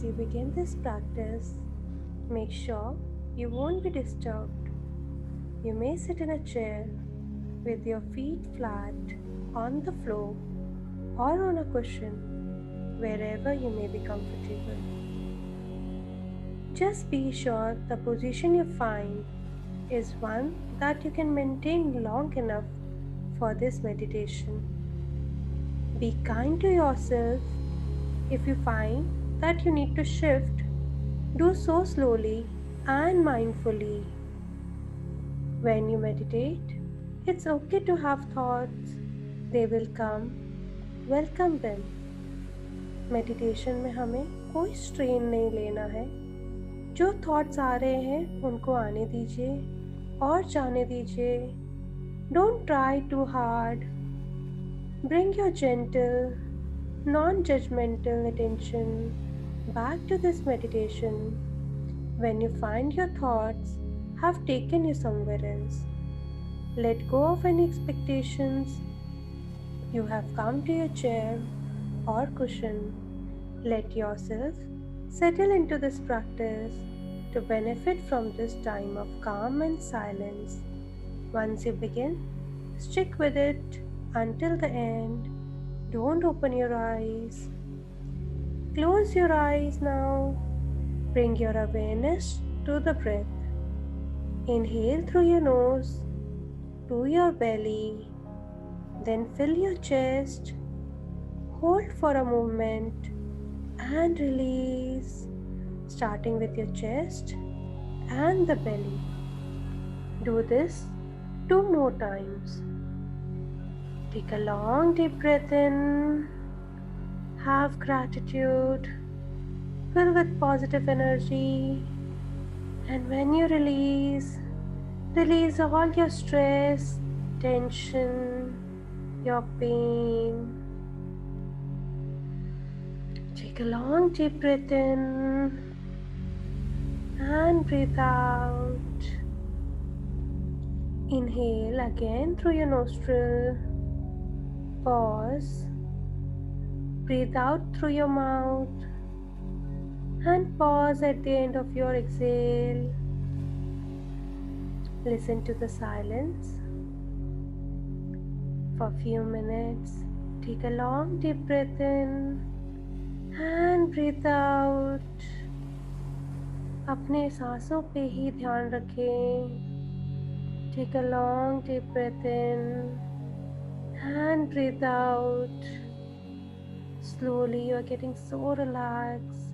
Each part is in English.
As you begin this practice, make sure you won't be disturbed. You may sit in a chair with your feet flat on the floor or on a cushion, wherever you may be comfortable. Just be sure the position you find is one that you can maintain long enough for this meditation. Be kind to yourself. If you find that you need to shift, do so slowly and mindfully. When you meditate, it's okay to have thoughts. They will come. Welcome them. Meditation में हमें कोई strain नहीं लेना है. जो thoughts आ रहे हैं उनको आने दीजिए और जाने दीजिए. Don't try too hard. Bring your gentle, non-judgmental attention back to this meditation when you find your thoughts have taken you somewhere else. Let go of any expectations. You have come to your chair or cushion. Let yourself settle into this practice to benefit from this time of calm and silence. Once you begin, stick with it until the end. Don't open your eyes. Close your eyes now. Bring your awareness to the breath. Inhale through your nose to your belly. Then fill your chest. Hold for a moment and release, starting with your chest and the belly. Do this 2 more times. Take a long deep breath in. Have gratitude. Fill with positive energy. And when you release all your stress, tension, your pain. Take a long deep breath in and breathe out. Inhale again through your nostril. Pause. Breathe out through your mouth. And pause at the end of your exhale. Listen to the silence. For a few minutes, take a long deep breath in and breathe out. अपने सांसों पे ही ध्यान रखें. Take a long deep breath in and breathe out. Slowly you are getting so relaxed.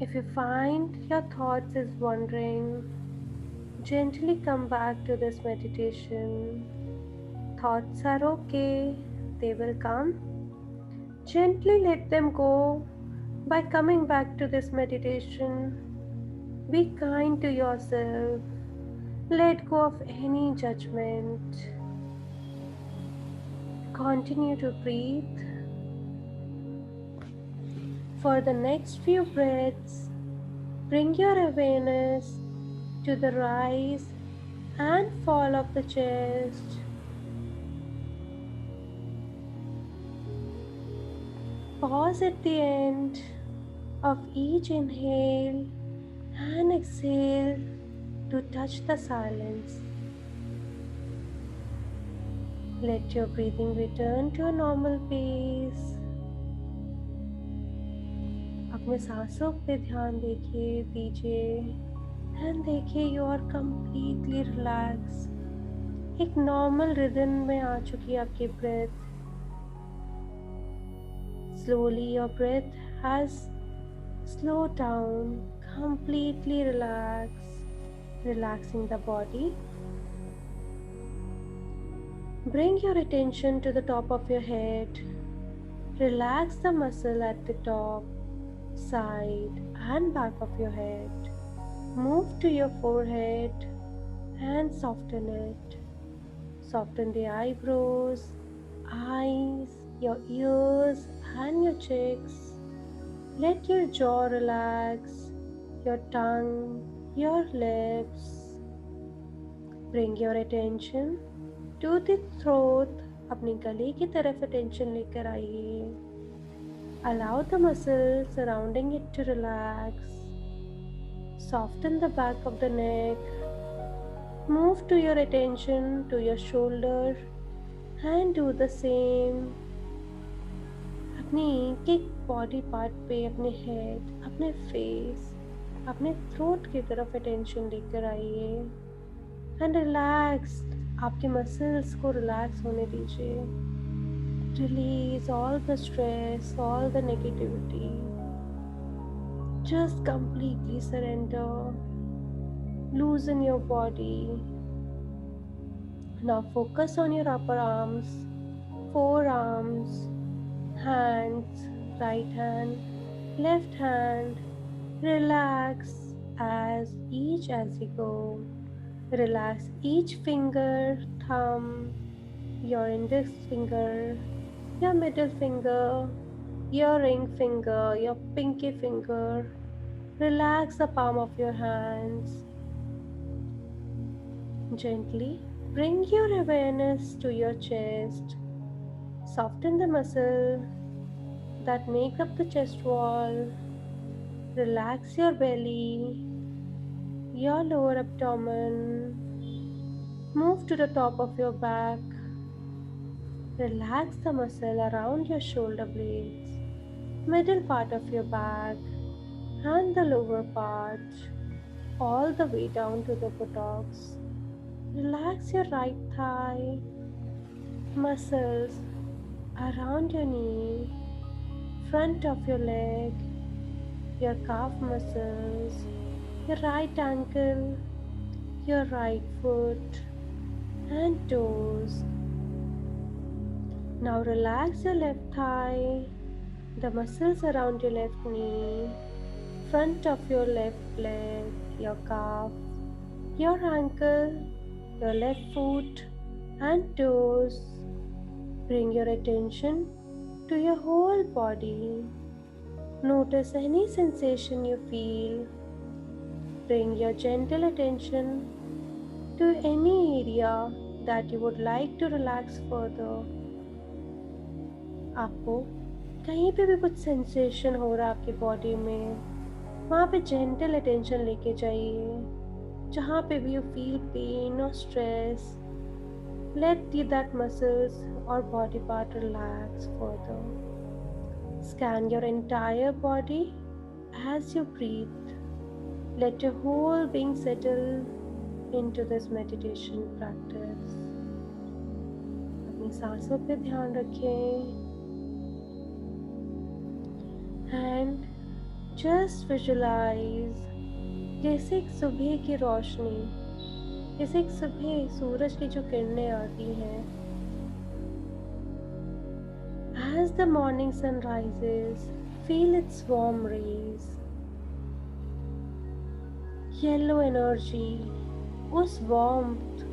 If you find your thoughts is wandering, gently come back to this meditation. Thoughts are okay, they will come. Gently let them go by coming back to this meditation. Be kind to yourself. Let go of any judgment. Continue to breathe. For the next few breaths, bring your awareness to the rise and fall of the chest. Pause at the end of each inhale and exhale to touch the silence. Let your breathing return to a normal pace. अपने सांसों पे ध्यान दीजिए and देखिए you are completely relaxed. एक normal rhythm में आ चुकी है आपकी breath. Slowly your breath has slowed down, completely relaxing the body. Bring your attention to the top of your head. Relax the muscle at the top, side and back of your head. Move to your forehead and soften it. Soften the eyebrows, eyes, your ears and your cheeks. Let your jaw relax, your tongue, your lips. Bring your attention to the throat. अपनी गले की तरफ attention लेकर आइए. Allow the muscles surrounding it to relax. Soften the back of the neck. Move to your attention to your shoulder and do the same. अपनी एक एक body part पे अपने हेड, अपने फेस, अपने थ्रोट की तरफ अटेंशन लेकर आइए एंड रिलैक्स. आपके मसल्स को रिलैक्स होने दीजिए. Release all the stress, all the negativity. Just completely surrender. Loosen your body. Now focus on your upper arms, forearms, hands, right hand, left hand. Relax as you go. Relax each finger, thumb, your index finger, your middle finger, your ring finger, your pinky finger. Relax the palm of your hands. Gently bring your awareness to your chest. Soften the muscle that make up the chest wall. Relax your belly, your lower abdomen. Move to the top of your back. Relax the muscle around your shoulder blades, middle part of your back, and the lower part, all the way down to the buttocks. Relax your right thigh, muscles around your knee, front of your leg, your calf muscles, your right ankle, your right foot, and toes. Now relax your left thigh, the muscles around your left knee, front of your left leg, your calf, your ankle, your left foot, and toes. Bring your attention to your whole body. Notice any sensation you feel. Bring your gentle attention to any area that you would like to relax further. आपको कहीं पे भी कुछ sensation हो रहा है आपकी body में, वहाँ पे जेंटल अटेंशन लेके जाइए. जहाँ पे भी यू फील पेन और stress, let that muscles or body part relax further. Scan your entire body as you breathe. Let your whole being settle into this meditation practice. अपनी सांसों पे ध्यान रखें and just visualize जैसे एक सुबह की रोशनी, जैसे एक सुबह सूरज की जो किरणें आती हैं. As the morning sun rises, feel its warm rays. Yellow energy, उस warmth,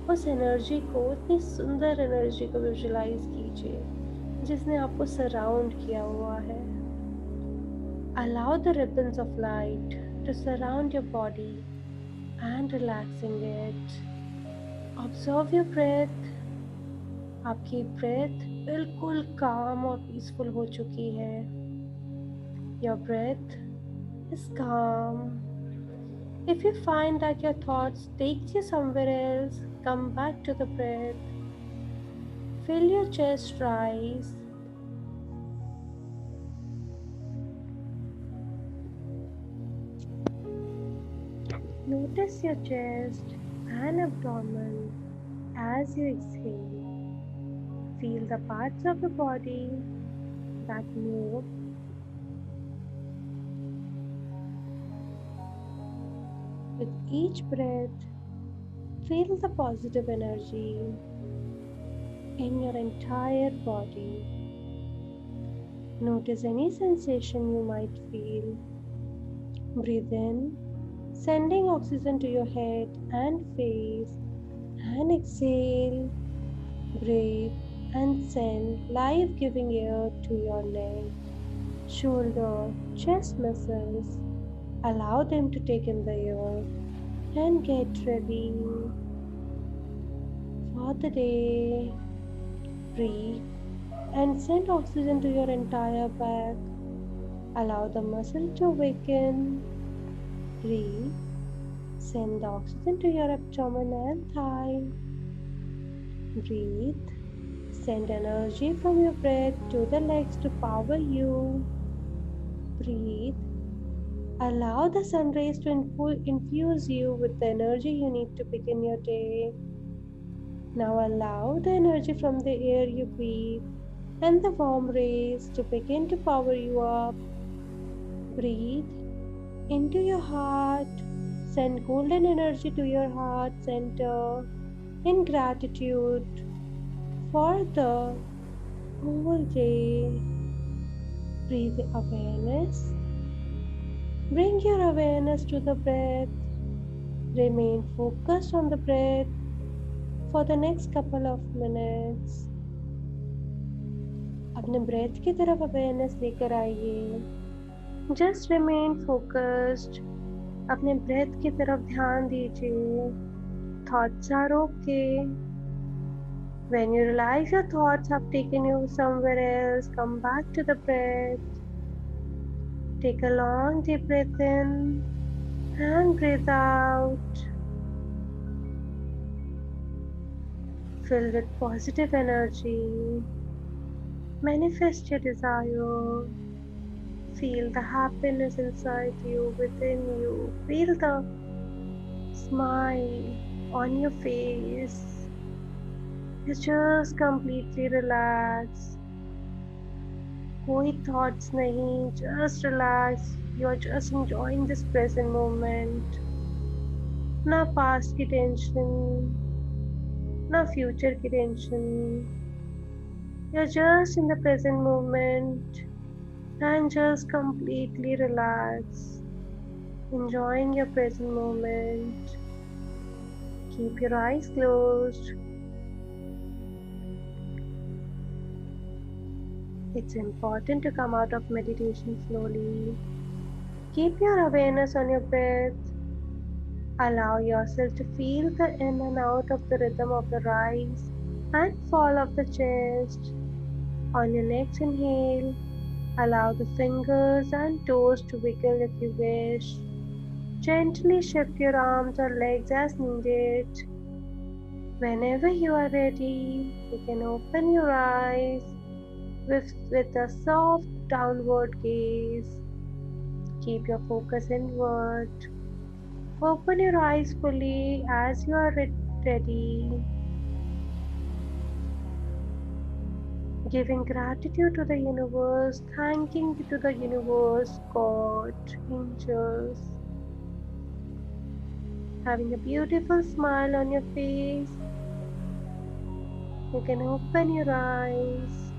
उस एनर्जी को, इतनी सुंदर एनर्जी को विजुलाइज कीजिए जिसने आपको सराउंड किया हुआ है. Allow the ribbons of light to surround your body and relaxing it. Observe your breath. आपकी breath बिल्कुल calm और peaceful हो चुकी है. Your breath is calm. If you find that your thoughts take you somewhere else, come back to the breath. Feel your chest rise. Notice your chest and abdomen as you exhale. Feel the parts of the body that move. With each breath, feel the positive energy in your entire body. Notice any sensation you might feel. Breathe in, sending oxygen to your head and face, and exhale, breathe and send life-giving air to your neck, shoulder, chest muscles. Allow them to take in the air and get ready for the day. Breathe and send oxygen to your entire back, Allow the muscle to weaken. Breathe. Send the oxygen to your abdomen and thigh. Breathe. Send energy from your breath to the legs to power you. Breathe. Allow the sun rays to infuse you with the energy you need to begin your day. Now allow the energy from the air you breathe and the warm rays to begin to power you up. Breathe into your heart. Send golden energy to your heart center in gratitude for the whole day. Breathe awareness. Bring your awareness to the breath. Remain focused on the breath for the next couple of minutes. अपने breath की तरफ awareness लेकर आइए. Just remain focused. अपने breath की तरफ ध्यान दीजिए. Thoughts are okay. When you realize your thoughts have taken you somewhere else, come back to the breath. Take a long deep breath in and breathe out. Filled with positive energy. Manifest your desire. Feel the happiness inside you, within you. Feel the smile on your face. You just completely relax. कोई thoughts नहीं, just relax. You are just enjoying this present moment. ना past की tension, ना future की tension. You're just in the present moment and just completely relax, enjoying your present moment. Keep your eyes closed. It's important to come out of meditation slowly. Keep your awareness on your breath. Allow yourself to feel the in and out of the rhythm of the rise and fall of the chest. On your next inhale, allow the fingers and toes to wiggle if you wish. Gently shift your arms or legs as needed. Whenever you are ready, you can open your eyes with a soft downward gaze. Keep your focus inward. Open your eyes fully as you are ready. Giving gratitude to the universe, thanking to the universe, God, angels. Having a beautiful smile on your face. You can open your eyes.